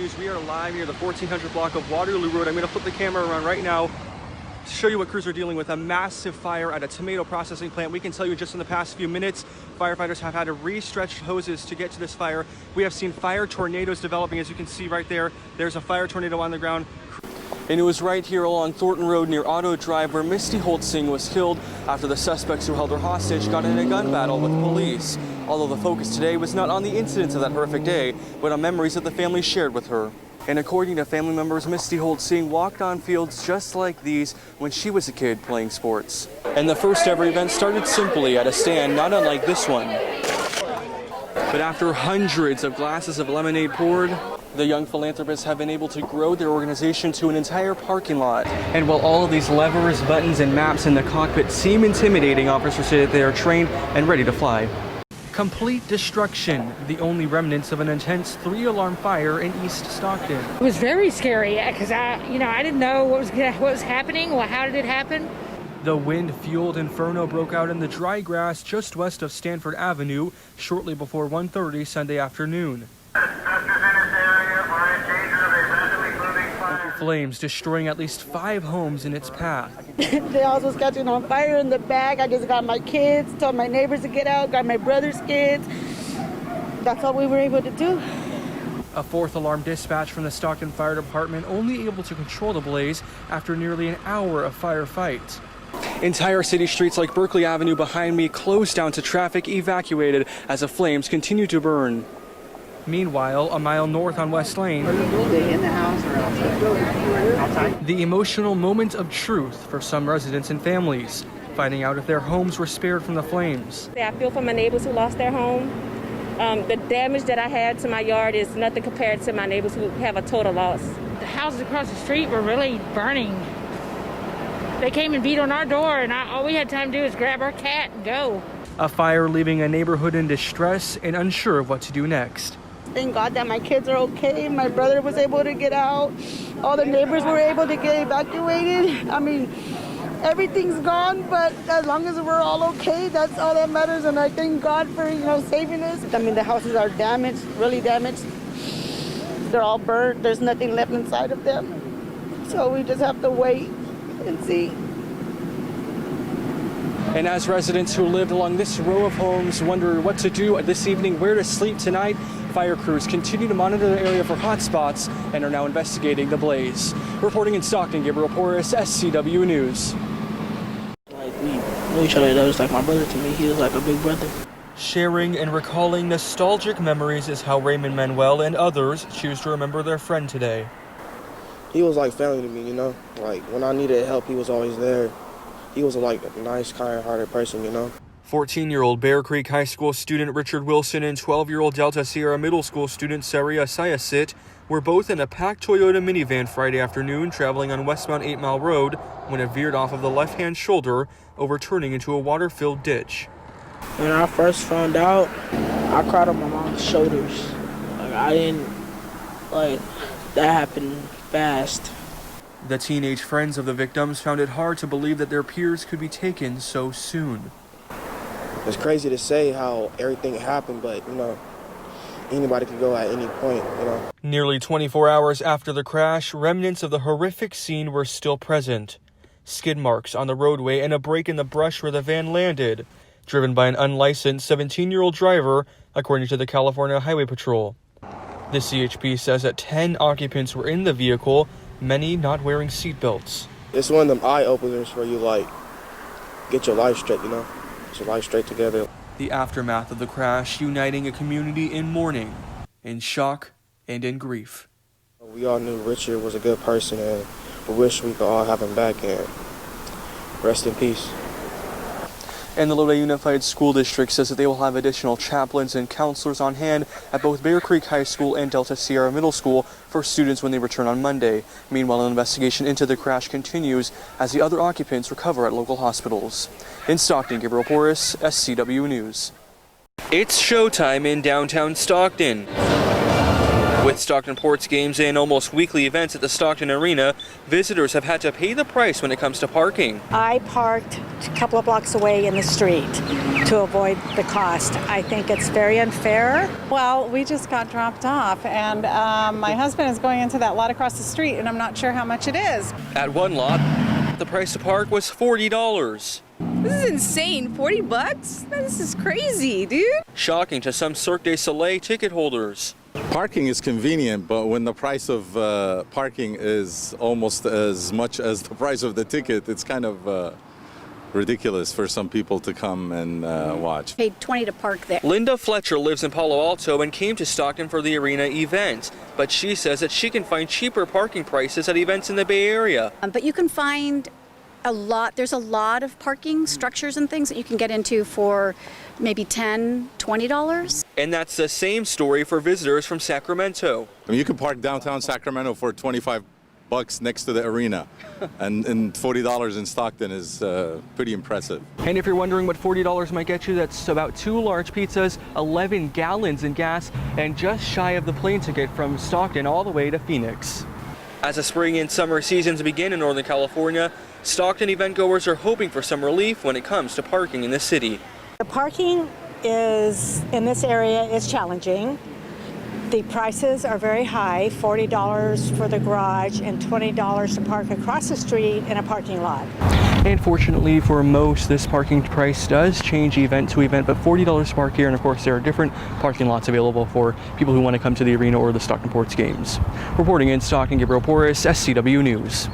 News. We are live near the 1400 block of Waterloo Road. I'm going to flip the camera around right now to show you what crews are dealing with. A massive fire at a tomato processing plant. We can tell you just in the past few minutes, firefighters have had to re-stretch hoses to get to this fire. We have seen fire tornadoes developing, as you can see right there. There's a fire tornado on the ground. And it was right here along Thornton Road near Auto Drive where Misty Holtzing was killed after the suspects who held her hostage got in a gun battle with police. Although the focus today was not on the incidents of that horrific day, but on memories that the family shared with her. And according to family members, Misty Holtzing walked on fields just like these when she was a kid playing sports. And the first ever event started simply at a stand not unlike this one. But after hundreds of glasses of lemonade poured, the young philanthropists have been able to grow their organization to an entire parking lot. And while all of these levers, buttons, and maps in the cockpit seem intimidating, officers say that they are trained and ready to fly. Complete destruction, the only remnants of an intense 3-alarm fire in East Stockton. It was very scary because I didn't know what was happening. Well, how did it happen? The wind-fueled inferno broke out in the dry grass just west of Stanford Avenue shortly before 1:30 Sunday afternoon. Flames destroying at least 5 homes in its path. The house was catching on fire in the back. I just got my kids, told my neighbors to get out, got my brother's kids. That's all we were able to do. A 4th alarm dispatch from the Stockton Fire Department only able to control the blaze after nearly an hour of firefight. Entire city streets like Berkeley Avenue behind me closed down to traffic, evacuated as the flames continue to burn. Meanwhile, a mile north on West Lane, the emotional moment of truth for some residents and families, finding out if their homes were spared from the flames. I feel for my neighbors who lost their home. The damage that I had to my yard is nothing compared to my neighbors who have a total loss. The houses across the street were really burning. They came and beat on our door, and all we had time to do is grab our cat and go. A fire leaving a neighborhood in distress and unsure of what to do next. Thank God that my kids are okay. My brother was able to get out. All the neighbors were able to get evacuated. I mean, everything's gone, but as long as we're all okay, that's all that matters. And I thank God for, saving us. I mean, the houses are damaged, really damaged. They're all burnt. There's nothing left inside of them. So we just have to wait and see. And as residents who lived along this row of homes wonder what to do this evening, where to sleep tonight, fire crews continue to monitor the area for hot spots and are now investigating the blaze. Reporting in Stockton, Gabriel Porras, SCW News. We knew each other. That was like my brother to me. He was like a big brother. Sharing and recalling nostalgic memories is how Raymond Manuel and others choose to remember their friend today. He was like family to me, Like when I needed help, he was always there. He was like a nice, kind-hearted person, 14-year-old Bear Creek High School student Richard Wilson and 12-year-old Delta Sierra Middle School student Saria Sayasit were both in a packed Toyota minivan Friday afternoon traveling on westbound 8 Mile Road when it veered off of the left-hand shoulder, overturning into a water-filled ditch. When I first found out, I cried on my mom's shoulders. That happened fast. The teenage friends of the victims found it hard to believe that their peers could be taken so soon. It's crazy to say how everything happened, but, anybody can go at any point, Nearly 24 hours after the crash, remnants of the horrific scene were still present. Skid marks on the roadway and a break in the brush where the van landed, driven by an unlicensed 17-year-old driver, according to the California Highway Patrol. The CHP says that 10 occupants were in the vehicle, many not wearing seatbelts. It's one of them eye-openers where you, get your life straight, Get your life straight together. The aftermath of the crash uniting a community in mourning, in shock, and in grief. We all knew Richard was a good person, and we wish we could all have him back, and rest in peace. And the Lodi Unified School District says that they will have additional chaplains and counselors on hand at both Bear Creek High School and Delta Sierra Middle School for students when they return on Monday. Meanwhile, an investigation into the crash continues as the other occupants recover at local hospitals. In Stockton, Gabriel Porras, SCW News. It's showtime in downtown Stockton. With Stockton Ports games and almost weekly events at the Stockton Arena, visitors have had to pay the price when it comes to parking. I parked a couple of blocks away in the street to avoid the cost. I think it's very unfair. Well, we just got dropped off, and my husband is going into that lot across the street, and I'm not sure how much it is. At one lot, the price to park was $40. This is insane. 40 bucks? This is crazy, dude. Shocking to some Cirque du Soleil ticket holders. Parking is convenient, but when the price of parking is almost as much as the price of the ticket, it's kind of ridiculous for some people to come and watch. Paid $20 to park there. Linda Fletcher lives in Palo Alto and came to Stockton for the arena event, but she says that she can find cheaper parking prices at events in the Bay Area. But you can find there's a lot of parking structures and things that you can get into for maybe $10, $20. And that's the same story for visitors from Sacramento. I mean, you can park downtown Sacramento for $25 next to the arena, and $40 in Stockton is pretty impressive. And if you're wondering what $40 might get you, that's about 2 large pizzas, 11 gallons in gas, and just shy of the plane ticket from Stockton all the way to Phoenix. As the spring and summer seasons begin in Northern California, Stockton event goers are hoping for some relief when it comes to parking in the city. The parking in this area is challenging. The prices are very high, $40 for the garage and $20 to park across the street in a parking lot. And fortunately for most, this parking price does change event to event, but $40 to park here, and of course there are different parking lots available for people who want to come to the arena or the Stockton Ports games. Reporting in Stockton, Gabriel Porras, SCW News.